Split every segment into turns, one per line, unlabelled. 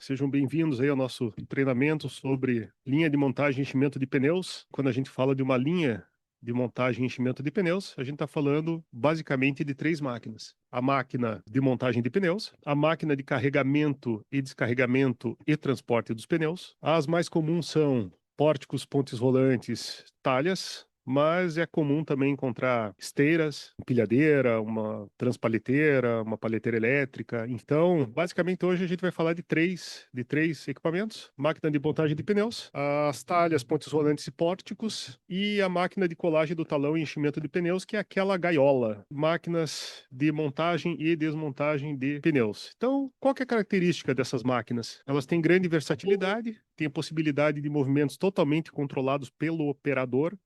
Sejam bem-vindos aí ao nosso treinamento sobre linha de montagem e enchimento de pneus. Quando a gente fala de uma linha de montagem e enchimento de pneus, a gente está falando basicamente de três máquinas. A máquina de montagem de pneus, a máquina de carregamento e descarregamento e transporte dos pneus. As mais comuns são pórticos, pontes rolantes, talhas, mas é comum também encontrar esteiras, empilhadeira, uma transpaleteira, uma paleteira elétrica. Então, basicamente hoje a gente vai falar de três equipamentos: máquina de montagem de pneus, as talhas, pontes rolantes e pórticos e a máquina de colagem do talão e enchimento de pneus, que é aquela gaiola. Máquinas de montagem e desmontagem de pneus. Então, qual que é a característica dessas máquinas? Elas têm grande versatilidade, têm a possibilidade de movimentos totalmente controlados pelo operador.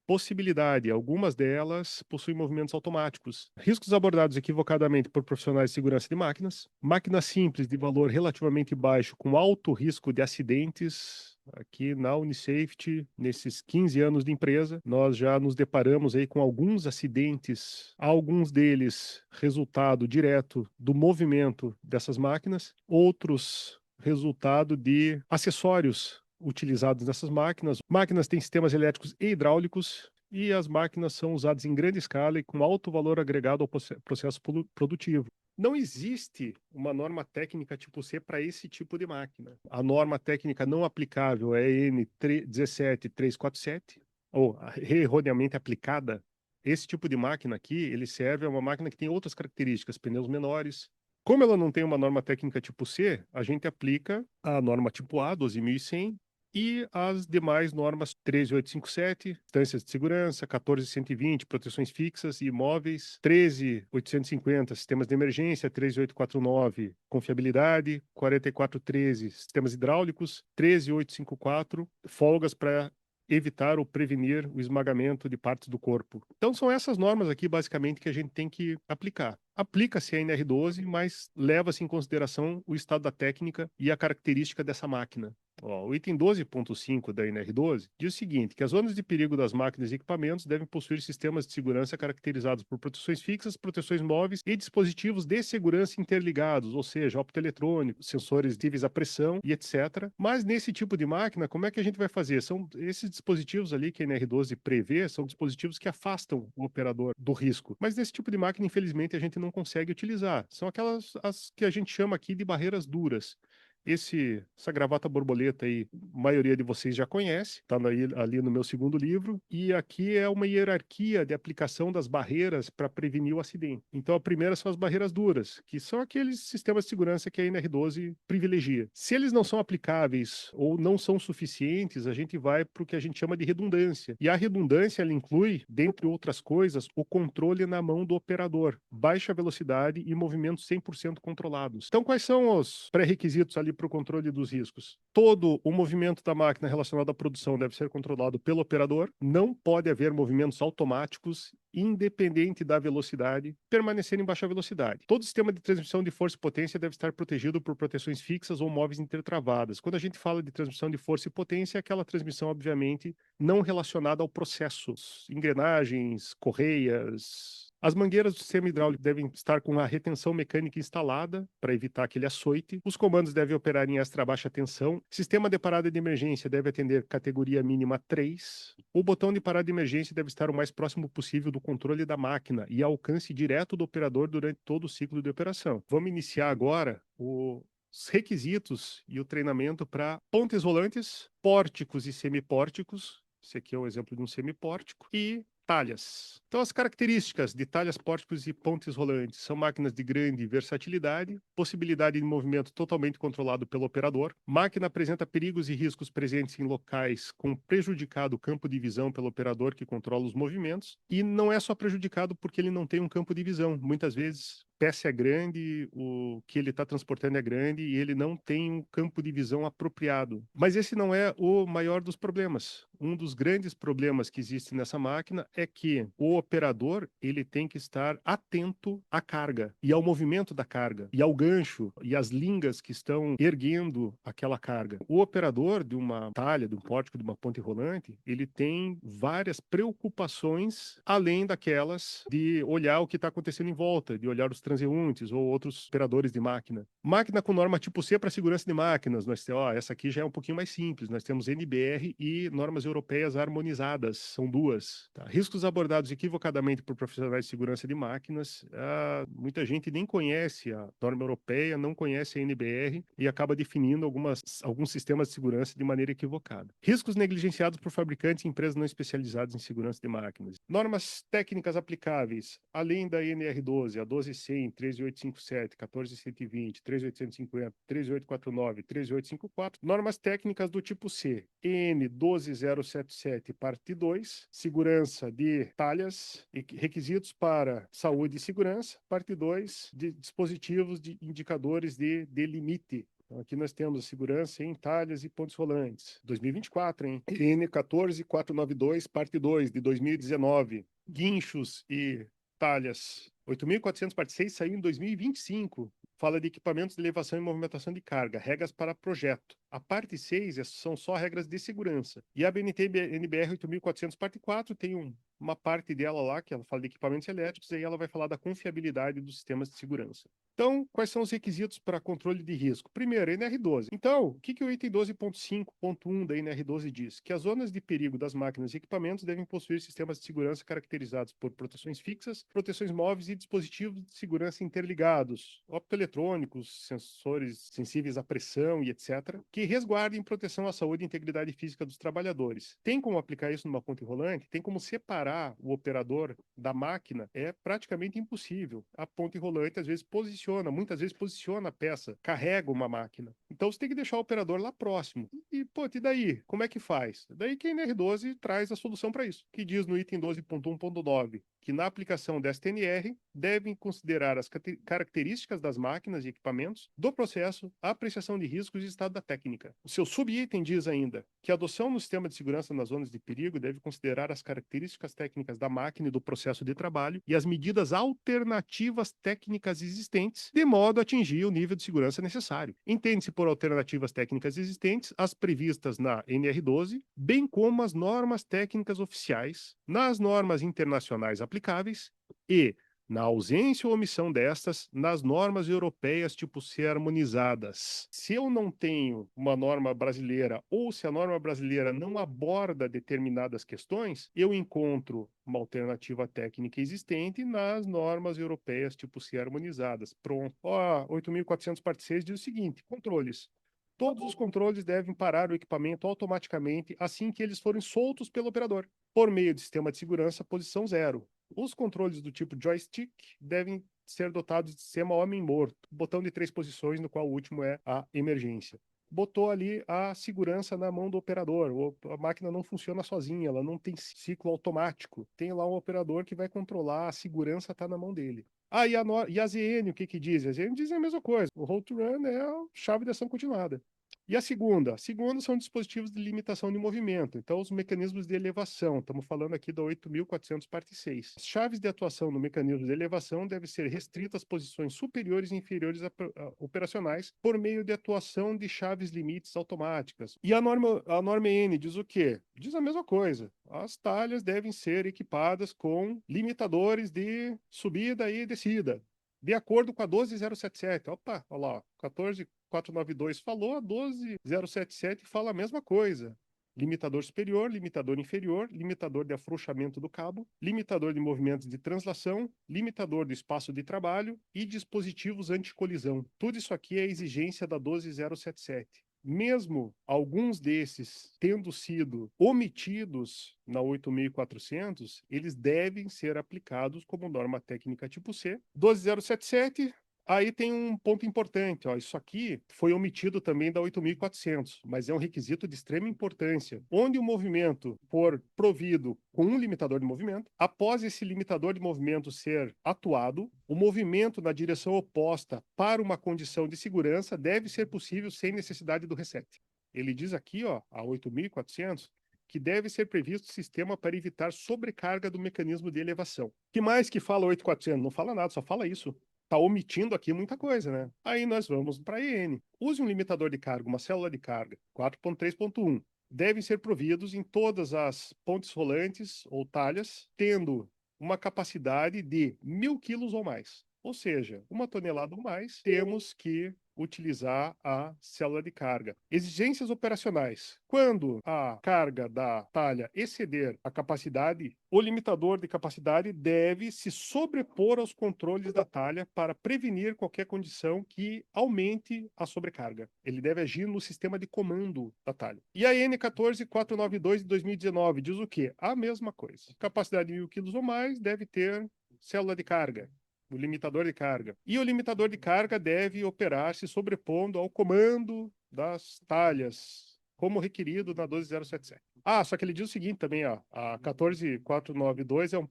Possibilidade: algumas delas possuem movimentos automáticos. Riscos abordados equivocadamente por profissionais de segurança de máquinas. Máquinas simples de valor relativamente baixo, com alto risco de acidentes. Aqui na Unisafety, nesses 15 anos de empresa, nós já nos deparamos aí com alguns acidentes, alguns deles resultado direto do movimento dessas máquinas, outros resultado de acessórios utilizados nessas máquinas. Máquinas têm sistemas elétricos e hidráulicos e as máquinas são usadas em grande escala e com alto valor agregado ao processo produtivo. Não existe uma norma técnica tipo C para esse tipo de máquina. A norma técnica não aplicável é EN 17347, ou erroneamente aplicada. Esse tipo de máquina aqui, ele serve a uma máquina que tem outras características: pneus menores. Como ela não tem uma norma técnica tipo C, a gente aplica a norma tipo A, 12.100, e as demais normas: 13857, instâncias de segurança; 14120, proteções fixas e imóveis; 13850, sistemas de emergência; 13849, confiabilidade; 4413, sistemas hidráulicos; 13854, folgas para evitar ou prevenir o esmagamento de partes do corpo. Então são essas normas aqui basicamente que a gente tem que aplicar. Aplica-se a NR12, mas leva-se em consideração o estado da técnica e a característica dessa máquina. Ó, o item 12.5 da NR12 diz o seguinte: que as zonas de perigo das máquinas e equipamentos devem possuir sistemas de segurança caracterizados por proteções fixas, proteções móveis e dispositivos de segurança interligados, ou seja, optoeletrônicos, sensores sensíveis à pressão e etc. Mas nesse tipo de máquina, como é que a gente vai fazer? São esses dispositivos ali que a NR12 prevê, são dispositivos que afastam o operador do risco. Mas nesse tipo de máquina, infelizmente, a gente não consegue utilizar. São aquelas as que a gente chama aqui de barreiras duras. Essa gravata borboleta aí, a maioria de vocês já conhece, está ali no meu segundo livro, e aqui é uma hierarquia de aplicação das barreiras para prevenir o acidente. Então, a primeira são as barreiras duras, que são aqueles sistemas de segurança que a NR12 privilegia. Se eles não são aplicáveis ou não são suficientes, a gente vai para o que a gente chama de redundância. E a redundância, ela inclui, dentre outras coisas, o controle na mão do operador, baixa velocidade e movimentos 100% controlados. Então, quais são os pré-requisitos ali para o controle dos riscos? Todo o movimento da máquina relacionado à produção deve ser controlado pelo operador. Não pode haver movimentos automáticos, independente da velocidade, permanecer em baixa velocidade. Todo sistema de transmissão de força e potência deve estar protegido por proteções fixas ou móveis intertravadas. Quando a gente fala de transmissão de força e potência, é aquela transmissão, obviamente, não relacionada ao processo. Engrenagens, correias. As mangueiras do sistema hidráulico devem estar com a retenção mecânica instalada para evitar aquele açoite. Os comandos devem operar em extra baixa tensão. Sistema de parada de emergência deve atender categoria mínima 3. O botão de parada de emergência deve estar o mais próximo possível do controle da máquina e ao alcance direto do operador durante todo o ciclo de operação. Vamos iniciar agora os requisitos e o treinamento para pontes rolantes, pórticos e semipórticos. Esse aqui é um exemplo de um semipórtico. E talhas. Então, as características de talhas, pórticos e pontes rolantes são máquinas de grande versatilidade, possibilidade de movimento totalmente controlado pelo operador. Máquina apresenta perigos e riscos presentes em locais com prejudicado campo de visão pelo operador que controla os movimentos. E não é só prejudicado porque ele não tem um campo de visão. Muitas vezes peça é grande, o que ele está transportando é grande e ele não tem um campo de visão apropriado. Mas esse não é o maior dos problemas. Um dos grandes problemas que existe nessa máquina é que o operador ele tem que estar atento à carga e ao movimento da carga e ao gancho e às lingas que estão erguendo aquela carga. O operador de uma talha, de um pórtico, de uma ponte rolante, ele tem várias preocupações além daquelas de olhar o que está acontecendo em volta, de olhar os transeuntes ou outros operadores de máquina. Máquina com norma tipo C para segurança de máquinas. Nós temos, essa aqui já é um pouquinho mais simples. Nós temos NBR e normas europeias harmonizadas. São duas. Tá? Riscos abordados equivocadamente por profissionais de segurança de máquinas. Muita gente nem conhece a norma europeia, não conhece a NBR e acaba definindo alguns sistemas de segurança de maneira equivocada. Riscos negligenciados por fabricantes e empresas não especializadas em segurança de máquinas. Normas técnicas aplicáveis, além da NR12, a 12100, 13857, 14120, 13850, 13849, 13854. Normas técnicas do tipo C, N12077, parte 2, segurança de talhas e requisitos para saúde e segurança, parte 2, de dispositivos de indicadores de limite. Então, aqui nós temos a segurança em talhas e pontos rolantes. 2024, hein? N14492, parte 2, de 2019. Guinchos e talhas. 8.400, parte 6, saiu em 2025. Fala de equipamentos de elevação e movimentação de carga, regras para projeto. A parte 6 são só regras de segurança. E a BNT NBR 8.400, parte 4, tem uma parte dela lá, que ela fala de equipamentos elétricos, e aí ela vai falar da confiabilidade dos sistemas de segurança. Então, quais são os requisitos para controle de risco? Primeiro, NR12. Então, o que o item 12.5.1 da NR12 diz? Que as zonas de perigo das máquinas e equipamentos devem possuir sistemas de segurança caracterizados por proteções fixas, proteções móveis e dispositivos de segurança interligados, optoeletrônicos, sensores sensíveis à pressão e etc., que resguardem proteção à saúde e integridade física dos trabalhadores. Tem como aplicar isso numa ponte rolante? Tem como separar o operador da máquina? É praticamente impossível. A ponte rolante, às vezes, muitas vezes posiciona a peça, carrega uma máquina. Então você tem que deixar o operador lá próximo. E daí? Como é que faz? Daí que a NR12 traz a solução para isso, que diz no item 12.1.9 que na aplicação desta NR devem considerar as características das máquinas e equipamentos, do processo, a apreciação de riscos e estado da técnica. O seu subitem diz ainda que a adoção no sistema de segurança nas zonas de perigo deve considerar as características técnicas da máquina e do processo de trabalho e as medidas alternativas técnicas existentes, de modo a atingir o nível de segurança necessário. Entende-se por alternativas técnicas existentes as previstas na NR12, bem como as normas técnicas oficiais, nas normas internacionais aplicáveis e, na ausência ou omissão destas, nas normas europeias tipo C harmonizadas. Se eu não tenho uma norma brasileira ou se a norma brasileira não aborda determinadas questões, eu encontro uma alternativa técnica existente nas normas europeias tipo C harmonizadas. Pronto. 8.400 parte 6 diz o seguinte: controles. Todos os controles devem parar o equipamento automaticamente assim que eles forem soltos pelo operador, por meio de sistema de segurança posição 0. Os controles do tipo joystick devem ser dotados de sistema homem-morto, botão de 3 posições, no qual o último é a emergência. Botou ali a segurança na mão do operador. A máquina não funciona sozinha, ela não tem ciclo automático. Tem lá um operador que vai controlar, a segurança está na mão dele. E a ZN, o que diz? A ZN diz a mesma coisa. O hold to run é a chave de ação continuada. E a segunda? A segunda são dispositivos de limitação de movimento. Então, os mecanismos de elevação. Estamos falando aqui da 8.400 parte 6. As chaves de atuação no mecanismo de elevação devem ser restritas às posições superiores e inferiores operacionais por meio de atuação de chaves limites automáticas. E a norma N diz o quê? Diz a mesma coisa. As talhas devem ser equipadas com limitadores de subida e descida, de acordo com a 12077. Opa, olha lá, 14492 falou, a 12077 fala a mesma coisa. Limitador superior, limitador inferior, limitador de afrouxamento do cabo, limitador de movimentos de translação, limitador do espaço de trabalho e dispositivos anticolisão. Tudo isso aqui é exigência da 12077. Mesmo alguns desses tendo sido omitidos na 8.400, eles devem ser aplicados como norma técnica tipo C. 12077, aí tem um ponto importante, isso aqui foi omitido também da 8.400, mas é um requisito de extrema importância. Onde o movimento for provido com um limitador de movimento, após esse limitador de movimento ser atuado, o movimento na direção oposta para uma condição de segurança deve ser possível sem necessidade do reset. Ele diz aqui, a 8.400, que deve ser previsto sistema para evitar sobrecarga do mecanismo de elevação. Que mais que fala 8.400? Não fala nada, só fala isso. Está omitindo aqui muita coisa, né? Aí nós vamos para a EN. Use um limitador de carga, uma célula de carga, 4.3.1. Devem ser providos em todas as pontes rolantes ou talhas, tendo uma capacidade de 1.000 quilos ou mais. Ou seja, 1 tonelada ou mais, temos que utilizar a célula de carga. Exigências operacionais. Quando a carga da talha exceder a capacidade, o limitador de capacidade deve se sobrepor aos controles da talha para prevenir qualquer condição que aumente a sobrecarga. Ele deve agir no sistema de comando da talha. E a N14492 de 2019 diz o quê? A mesma coisa. Capacidade de 1.000 kg ou mais deve ter célula de carga, o limitador de carga. E o limitador de carga deve operar se sobrepondo ao comando das talhas, como requerido na 12077. Só que ele diz o seguinte também, ó, a 14492 ela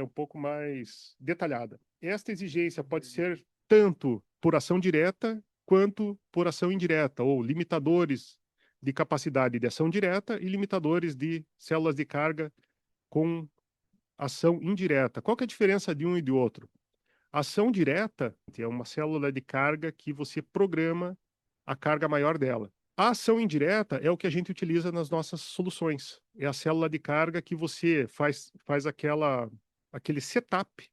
é um pouco mais detalhada. Esta exigência pode ser tanto por ação direta quanto por ação indireta, ou limitadores de capacidade de ação direta e limitadores de células de carga com ação indireta. Qual que é a diferença de um e de outro? Ação direta é uma célula de carga que você programa a carga maior dela. A ação indireta é o que a gente utiliza nas nossas soluções. É a célula de carga que você faz aquele setup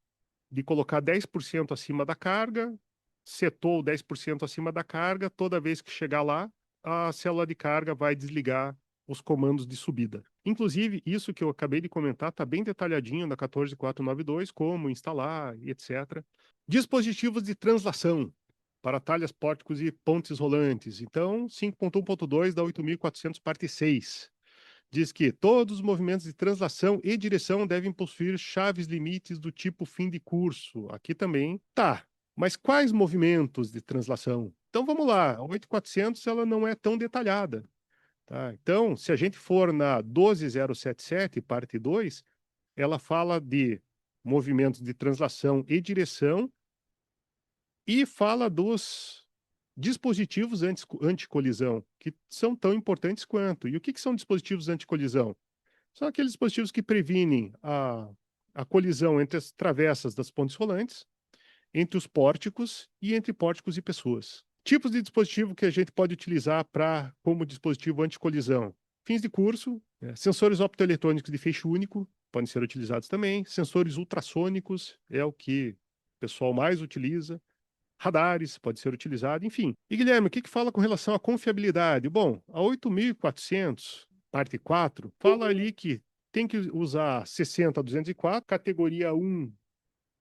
de colocar 10% acima da carga, setou 10% acima da carga, toda vez que chegar lá, a célula de carga vai desligar os comandos de subida. Inclusive, isso que eu acabei de comentar está bem detalhadinho na 14492, como instalar e etc. Dispositivos de translação para talhas, pórticos e pontes rolantes. Então, 5.1.2 da 8.400, parte 6. Diz que todos os movimentos de translação e direção devem possuir chaves limites do tipo fim de curso. Aqui também tá. Mas quais movimentos de translação? Então vamos lá, a 8400 ela não é tão detalhada. Tá? Então, se a gente for na 12077, parte 2, ela fala de movimentos de translação e direção e fala dos dispositivos anticolisão, que são tão importantes quanto. E o que são dispositivos anticolisão? São aqueles dispositivos que previnem a colisão entre as travessas das pontes rolantes, entre os pórticos e entre pórticos e pessoas. Tipos de dispositivo que a gente pode utilizar como dispositivo anticolisão. Fins de curso, sensores optoeletrônicos de feixe único podem ser utilizados também. Sensores ultrassônicos é o que o pessoal mais utiliza. Radares pode ser utilizado, enfim. E Guilherme, o que fala com relação à confiabilidade? Bom, a 8400, parte 4, fala ali que tem que usar 60 a 204, categoria 1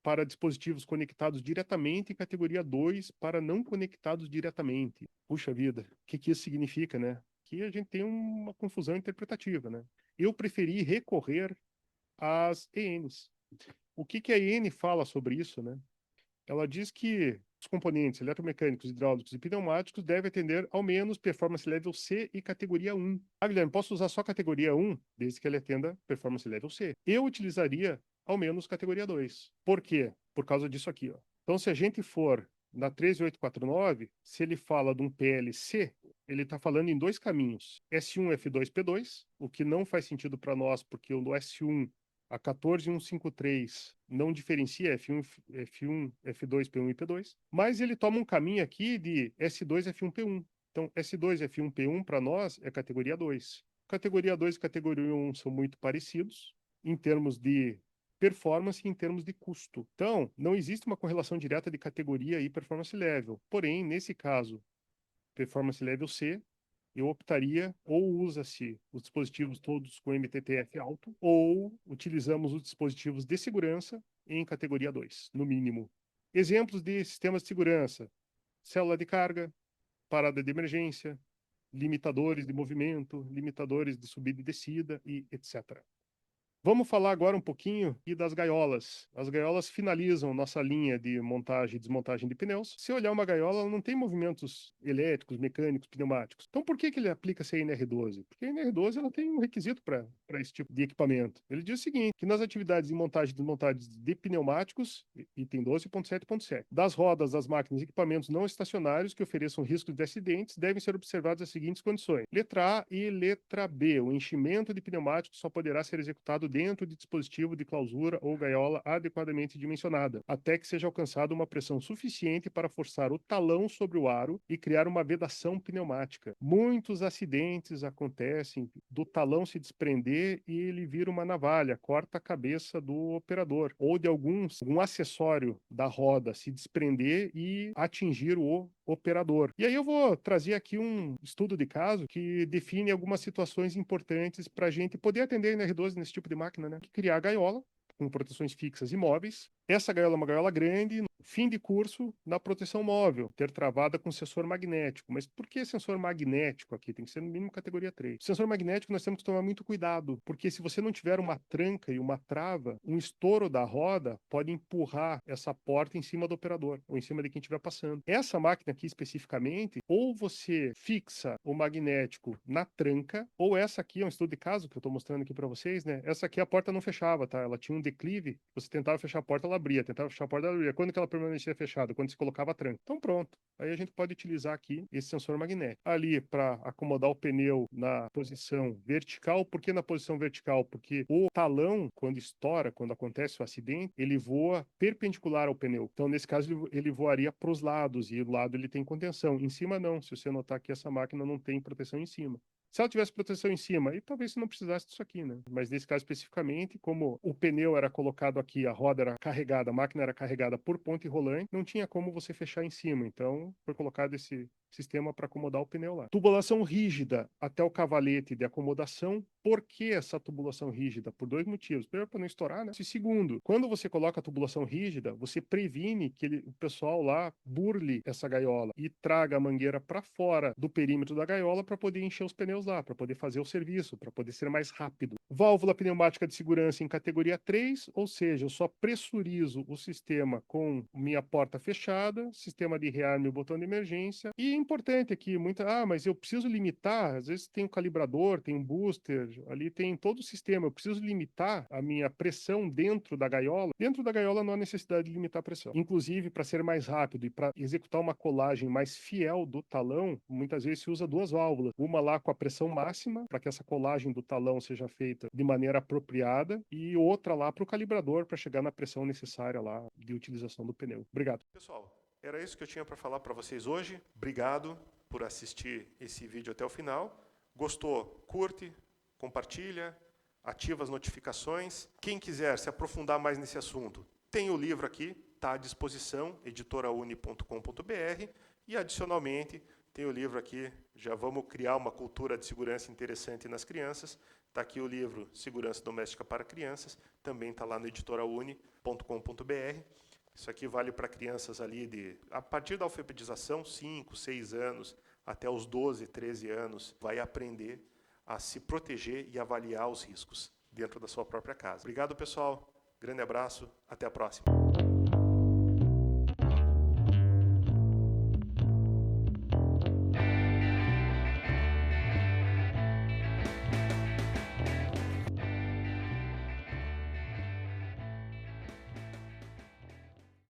para dispositivos conectados diretamente e categoria 2 para não conectados diretamente. Puxa vida, o que isso significa, né? Que a gente tem uma confusão interpretativa, né? Eu preferi recorrer às ENs. O que a EN fala sobre isso, né? Ela diz que os componentes eletromecânicos, hidráulicos e pneumáticos devem atender ao menos performance level C e categoria 1. Guilherme, posso usar só categoria 1, desde que ele atenda performance level C. Eu utilizaria ao menos categoria 2. Por quê? Por causa disso aqui, ó. Então, se a gente for na 13849, se ele fala de um PLC, ele está falando em dois caminhos. S1, F2, P2, o que não faz sentido para nós, porque o S1 a 14153 não diferencia F1, F2, P1 e P2, mas ele toma um caminho aqui de S2, F1, P1. Então, S2, F1, P1 para nós é categoria 2. Categoria 2 e categoria 1 são muito parecidos em termos de performance e em termos de custo. Então, não existe uma correlação direta de categoria e performance level. Porém, nesse caso, performance level C, eu optaria ou usa-se os dispositivos todos com MTTF alto, ou utilizamos os dispositivos de segurança em categoria 2, no mínimo. Exemplos de sistemas de segurança: célula de carga, parada de emergência, limitadores de movimento, limitadores de subida e descida e etc. Vamos falar agora um pouquinho das gaiolas. As gaiolas finalizam nossa linha de montagem e desmontagem de pneus. Se olhar uma gaiola, ela não tem movimentos elétricos, mecânicos, pneumáticos. Então, por que ele aplica a NR12? Porque a NR12 ela tem um requisito para esse tipo de equipamento. Ele diz o seguinte, que nas atividades de montagem e desmontagem de pneumáticos, item 12.7.7, das rodas das máquinas e equipamentos não estacionários que ofereçam risco de acidentes, devem ser observadas as seguintes condições. Letra A e letra B. O enchimento de pneumáticos só poderá ser executado dentro de dispositivo de clausura ou gaiola adequadamente dimensionada, até que seja alcançada uma pressão suficiente para forçar o talão sobre o aro e criar uma vedação pneumática. Muitos acidentes acontecem do talão se desprender e ele vira uma navalha, corta a cabeça do operador, ou de algum acessório da roda se desprender e atingir o operador. E aí eu vou trazer aqui um estudo de caso que define algumas situações importantes para a gente poder atender na R12 nesse tipo de máquina, né? Criar a gaiola com proteções fixas e móveis. Essa gaiola é uma gaiola grande, fim de curso na proteção móvel, ter travada com sensor magnético. Mas por que sensor magnético aqui? Tem que ser no mínimo categoria 3. Sensor magnético nós temos que tomar muito cuidado, porque se você não tiver uma tranca e uma trava, um estouro da roda pode empurrar essa porta em cima do operador, ou em cima de quem estiver passando. Essa máquina aqui especificamente, ou você fixa o magnético na tranca, ou essa aqui é um estudo de caso que eu estou mostrando aqui para vocês, né? Essa aqui a porta não fechava, tá? Ela tinha um declive, você tentava fechar a porta, ela abria, tentava fechar a porta, ela abria. Quando que ela permanecia fechada? Quando se colocava a tranca. Então pronto. Aí a gente pode utilizar aqui esse sensor magnético. Ali para acomodar o pneu na posição vertical. Por que na posição vertical? Porque o talão, quando estoura, quando acontece o acidente, ele voa perpendicular ao pneu. Então, nesse caso, ele voaria para os lados e o lado ele tem contenção. Em cima não. Se você notar que essa máquina não tem proteção em cima. Se ela tivesse proteção em cima, aí talvez você não precisasse disso aqui, né? Mas nesse caso especificamente, como o pneu era colocado aqui, a roda era carregada, a máquina era carregada por ponte rolante, não tinha como você fechar em cima. Então, foi colocado esse sistema para acomodar o pneu lá. Tubulação rígida até o cavalete de acomodação. Por que essa tubulação rígida? Por dois motivos. Primeiro, para não estourar, né? E segundo, quando você coloca a tubulação rígida, você previne que o pessoal lá burle essa gaiola e traga a mangueira para fora do perímetro da gaiola para poder encher os pneus lá, para poder fazer o serviço, para poder ser mais rápido. Válvula pneumática de segurança em categoria 3, ou seja, eu só pressurizo o sistema com minha porta fechada, sistema de rearme e botão de emergência. E é importante aqui, mas eu preciso limitar, às vezes tem um calibrador, tem um booster, ali tem todo o sistema, eu preciso limitar a minha pressão dentro da gaiola. Dentro da gaiola não há necessidade de limitar a pressão. Inclusive, para ser mais rápido e para executar uma colagem mais fiel do talão, muitas vezes se usa duas válvulas. Uma lá com a pressão máxima, para que essa colagem do talão seja feita de maneira apropriada, e outra lá para o calibrador, para chegar na pressão necessária lá de utilização do pneu. Obrigado. Pessoal, era isso que eu tinha para falar para vocês hoje. Obrigado por assistir esse vídeo até o final. Gostou? Curte, compartilha, ativa as notificações. Quem quiser se aprofundar mais nesse assunto, tem o livro aqui, está à disposição, editorauni.com.br, e adicionalmente tem o livro aqui, já vamos criar uma cultura de segurança interessante nas crianças. Está aqui o livro Segurança Doméstica para Crianças, também está lá no editorauni.com.br. Isso aqui vale para crianças ali a partir da alfabetização, 5, 6 anos, até os 12, 13 anos, vai aprender a se proteger e avaliar os riscos dentro da sua própria casa. Obrigado, pessoal. Grande abraço. Até a próxima.